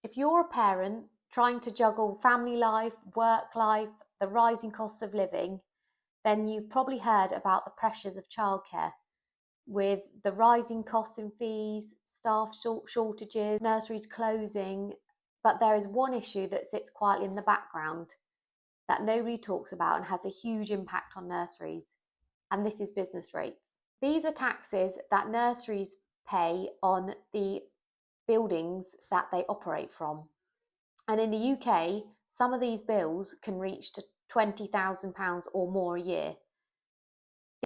If you're a parent trying to juggle family life, work life, the rising costs of living, then you've probably heard about the pressures of childcare with the rising costs and fees, staff shortages, nurseries closing. But there is one issue that sits quietly in the background that nobody talks about and has a huge impact on nurseries, and this is business rates. These are taxes that nurseries pay on the buildings that they operate from. And in the UK, some of these bills can reach to £20,000 or more a year.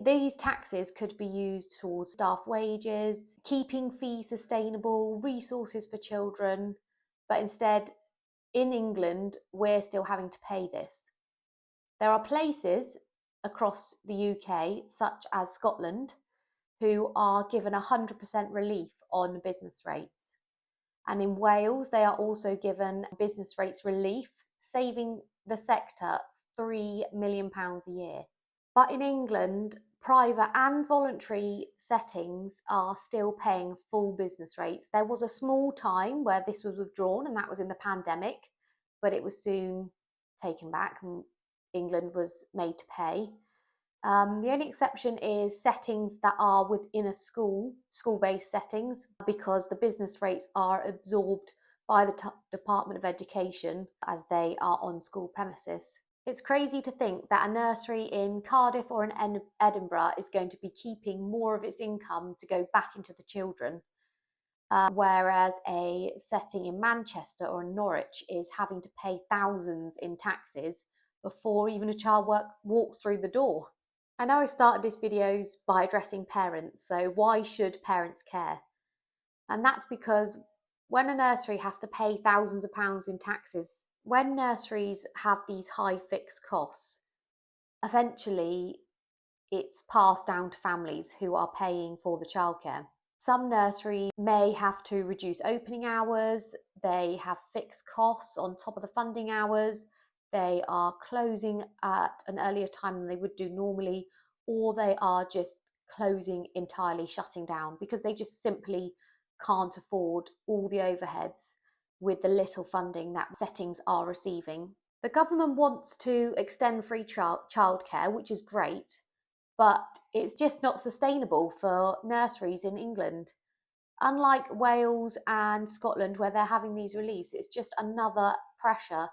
These taxes could be used towards staff wages, keeping fees sustainable, resources for children, but instead, in England, we're still having to pay this. There are places across the UK, such as Scotland, who are given 100% relief on business rates. And in Wales, they are also given business rates relief, saving the sector £3 million a year. But in England, private and voluntary settings are still paying full business rates. There was a small time where this was withdrawn, and that was in the pandemic, but it was soon taken back and England was made to pay. The only exception is settings that are within a school-based settings, because the business rates are absorbed by the Department of Education as they are on school premises. It's crazy to think that a nursery in Cardiff or in Edinburgh is going to be keeping more of its income to go back into the children, whereas a setting in Manchester or in Norwich is having to pay thousands in taxes before even a child walks through the door. I know I started these videos by addressing parents, so why should parents care? And that's because when a nursery has to pay thousands of pounds in taxes, when nurseries have these high fixed costs, eventually it's passed down to families who are paying for the childcare. Some nurseries may have to reduce opening hours, they have fixed costs on top of the funding hours, they are closing at an earlier time than they would do normally, or they are just closing entirely, shutting down, because they just simply can't afford all the overheads with the little funding that settings are receiving. The government wants to extend free childcare, which is great, but it's just not sustainable for nurseries in England. Unlike Wales and Scotland, where they're having these reliefs, it's just another pressure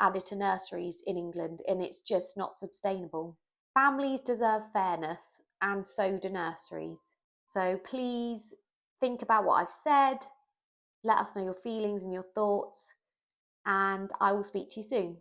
added to nurseries in England, and it's just not sustainable. Families deserve fairness, and so do nurseries. So please think about what I've said, let us know your feelings and your thoughts, and I will speak to you soon.